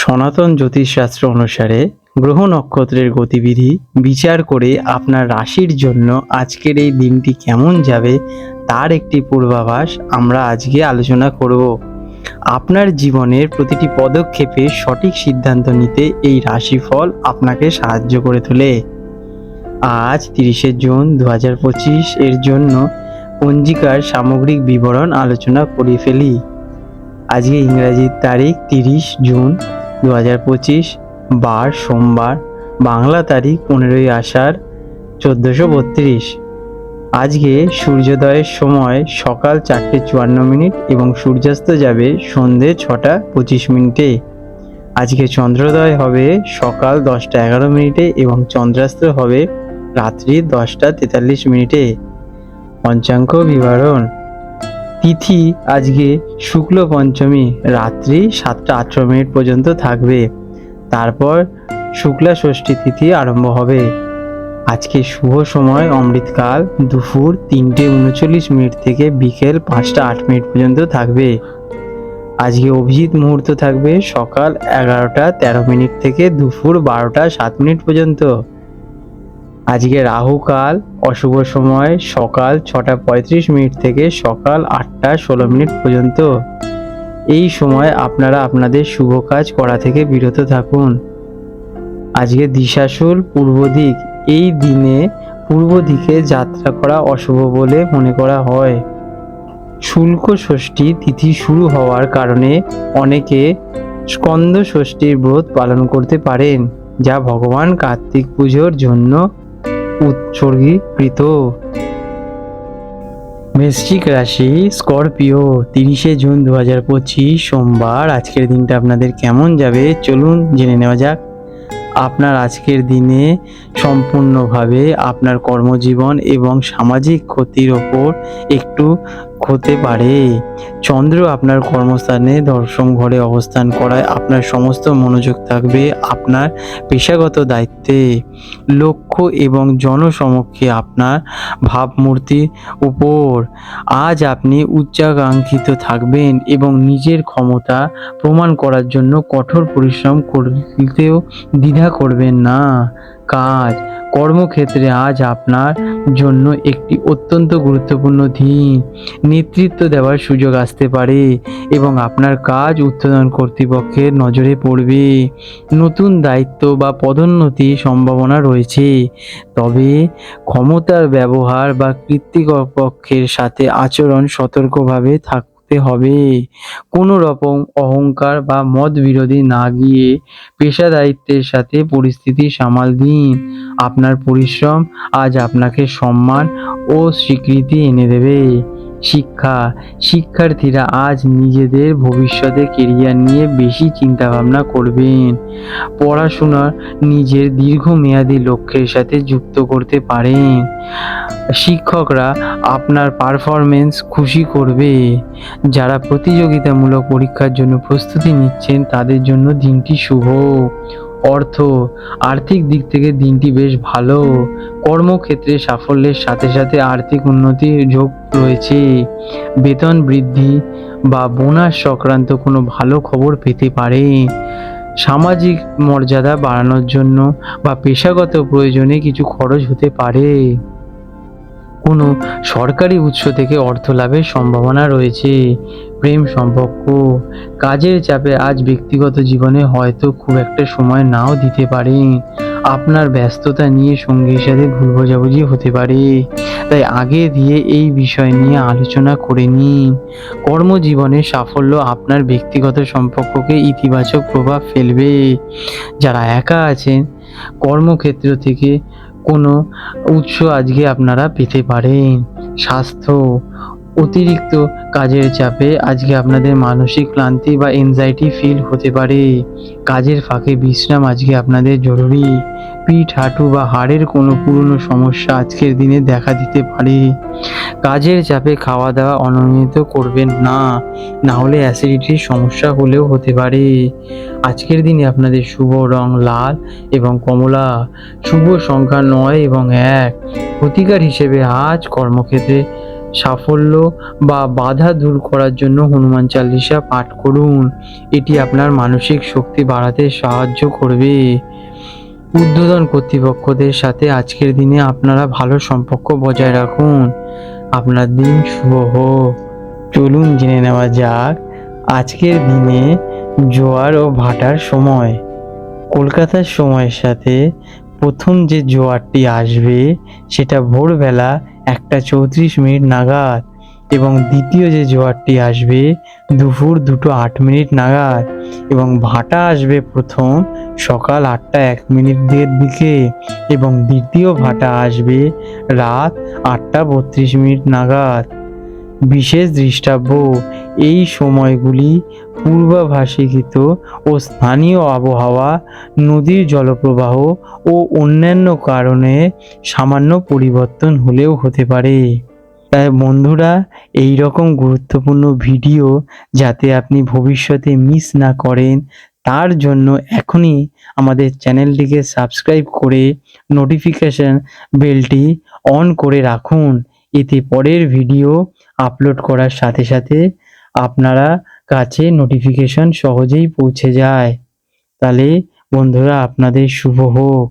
সনাতন জ্যোতিষশাস্ত্র অনুসারে গ্রহ নক্ষত্রের গতিবিধি বিচার করে আপনার রাশির জন্য আজকের এই দিনটি কেমন যাবে তার একটি পূর্বাভাস আমরা আজকে আলোচনা করব। আপনার জীবনের প্রতিটি পদক্ষেপে সঠিক সিদ্ধান্ত নিতে এই রাশিফল আপনাকে সাহায্য করে তোলে। আজ 30শে জুন 2025 এর জন্য পঞ্জিকার সামগ্রিক বিবরণ আলোচনা করে ফেলি। আজকে ইংরাজির তারিখ 30 জুন 2025, বার সোমবার, বাংলা তারিখ 15ই আষাঢ় 1432। আজকে সূর্যোদয়ের সময় সকাল 4:54 এবং সূর্যাস্ত যাবে সন্ধে 6:25। আজকে চন্দ্রোদয় হবে সকাল 10:11 এবং চন্দ্রাস্ত হবে রাত্রি 10:43। পঞ্চাঙ্গ বিবরণ: তিথি আজকে শুক্ল পঞ্চমী রাত্রি 7:18 পর্যন্ত থাকবে, তারপর শুক্লা ষষ্ঠী তিথি আরম্ভ হবে। আজকে শুভ সময় অমৃতকাল দুপুর 3:39 থেকে বিকেল 5:08 পর্যন্ত থাকবে। আজকে অভিজিৎ মুহূর্ত থাকবে সকাল 11:13 থেকে দুপুর 12:07 পর্যন্ত। আজকে রাহু কাল অশুভ সময় সকাল 6:35 থেকে সকাল 8:16 পর্যন্ত। এই সময় আপনারা আপনাদের শুভ কাজ করা থেকে বিরত থাকুন। আজকে দিশাশুল পূর্ব দিক, এই দিনে পূর্ব দিকে যাত্রা করা অশুভ বলে মনে করা হয়। শুল্ক ষষ্ঠী তিথি শুরু হওয়ার কারণে অনেকে স্কন্দ ষষ্ঠীর ব্রত পালন করতে পারেন, যা ভগবান কার্তিক পুজোর জন্য উৎসর্গীকৃত। বৃশ্চিক রাশি স্করপিও, 30শে জুন 2025 সোমবার। আজকের দিনটা আপনাদের কেমন যাবে চলুন জেনে নেওয়া যাক। আপনার আজকের দিনে সম্পূর্ণভাবে আপনার কর্মজীবন এবং সামাজিক ক্ষতির ওপর একটু হতে পারে। চন্দ্র আপনার কর্মস্থানে দশম ঘরে অবস্থান করায় আপনার সমস্ত মনোযোগ থাকবে আপনার পেশাগত দায়িত্বে, লক্ষ্য এবং জনসমক্ষে আপনার ভাবমূর্তির উপর। আজ আপনি উচ্চাকাঙ্ক্ষিত থাকবেন এবং নিজের ক্ষমতা প্রমাণ করার জন্য কঠোর পরিশ্রম করতেও দ্বিধা করবেন না। কাজ কর্মক্ষেত্রে আজ আপনার জন্য একটি অত্যন্ত গুরুত্বপূর্ণ দিন। নেতৃত্ব দেওয়ার সুযোগ আসতে পারে এবং আপনার কাজ ঊর্ধ্বতন কর্তৃপক্ষের নজরে পড়বে। নতুন দায়িত্ব বা পদোন্নতির সম্ভাবনা রয়েছে, তবে ক্ষমতার ব্যবহার বা কর্তৃপক্ষের সাথে আচরণ সতর্কভাবে থাকতে হবে। কোনো রকম অহংকার বা মত বিরোধী না গিয়ে পেশাদারিত্বের সাথে পরিস্থিতি সামাল দিন। আপনার পরিশ্রম আজ আপনাকে সম্মান ও স্বীকৃতি এনে দেবে। শিক্ষার্থীরা আজ নিজেদের ভবিষ্যতে কেরিয়ার নিয়ে বেশি চিন্তা ভাবনা করবেন। পড়াশোনা নিজের দীর্ঘমেয়াদী লক্ষ্যের সাথে যুক্ত করতে পারেন। শিক্ষকরা আপনার পারফরমেন্স খুশি করবে। যারা প্রতিযোগিতামূলক পরীক্ষার জন্য প্রস্তুতি নিচ্ছেন তাদের জন্য দিনটি শুভ। আর্থিক দিক থেকে দিনটি বেশ ভালো। কর্মক্ষেত্রে সাফল্যের সাথে সাথে আর্থিক উন্নতির যোগ রয়েছে। বেতন বৃদ্ধি বা বোনাস সংক্রান্ত কোনো ভালো খবর পেতে পারেন। সামাজিক মর্যাদা বাড়ানোর জন্য বা পেশাগত প্রয়োজনে কিছু খরচ হতে পারে। কোনো সরকারি উৎস থেকে অর্থ লাভের সম্ভাবনা রয়েছে। প্রেম সম্পর্ক, কাজের চাপে আজ ব্যক্তিগত জীবনে হয়তো খুব একটা সময় নাও দিতে পারেন। আপনার ব্যস্ততা নিয়ে সঙ্গীর সাথে ভুল বোঝাবুঝি হতে পারে, তাই আগে দিয়ে এই বিষয় নিয়ে আলোচনা করে নিন। কর্মজীবনে সাফল্য আপনার ব্যক্তিগত সম্পর্ককে ইতিবাচক প্রভাব ফেলবে। যারা একা আছেন কর্মক্ষেত্র থেকে কোনো উৎস আজকে আপনারা পেতে পারেন। স্বাস্থ্য, অতিরিক্ত কাজের চাপে আজকে আপনাদের মানসিক ক্লান্তি বা এনজাইটি ফিল হতে পারে। কাজের ফাঁকে বিশ্রাম আজকে আপনাদের জরুরি। পিঠ, হাঁটু বা হাড়ের কোনো পুরনো সমস্যা আজকের দিনে দেখা দিতে পারে। কাজের চাপে খাওয়া দাওয়া অনিয়মিত করবেন না, না হলে অ্যাসিডিটির সমস্যা হলেও হতে পারে। আজকের দিনে আপনাদের শুভ রং লাল এবং কমলা। শুভ সংখ্যা 9 এবং 1। প্রতিকার হিসেবে আজ কর্মক্ষেত্রে সাফল্য বা বাধা দূর করার জন্য হনুমান চালিসা পাঠ করুন। এটি আপনার মানসিক শক্তি বাড়াতে সাহায্য করবে। ঊর্ধ্বতন কর্তৃপক্ষদের সাথে আজকের দিনে আপনারা ভালো সম্পর্ক বজায় রাখুন। আপনার দিন শুভ হোক। চলুন জেনে নেওয়া যাক আজকের দিনে জোয়ার ও ভাটার সময়। কলকাতার সময়ের সাথে প্রথম যে জোয়ারটি আসবে সেটা ভোরবেলা 1:34 নাগাদ, এবং দ্বিতীয় যে জোয়ারটি আসবে দুপুর 2:08 নাগাদ, এবং ভাটা আসবে প্রথম সকাল 8:01 দিকে, এবং দ্বিতীয় ভাটা আসবে রাত 8:32 নাগাদ। বিশেষ দৃষ্টাব্য, এই সময়গুলি পূর্বাভাসিত ও স্থানীয় আবহাওয়া, নদীর জলপ্রবাহ ও অন্যান্য কারণে সামান্য পরিবর্তন হলেও হতে পারে। তাই বন্ধুরা, এই রকম গুরুত্বপূর্ণ ভিডিও যাতে আপনি ভবিষ্যতে মিস না করেন তার জন্য এখনই আমাদের চ্যানেলটিকে সাবস্ক্রাইব করে নোটিফিকেশন বেলটি অন করে রাখুন। এতে পরের ভিডিও আপলোড করার সাথে সাথে আপনারা কাছে নোটিফিকেশন সহজেই পৌঁছে যায়। তাহলে বন্ধুরা, আপনাদের শুভ হোক।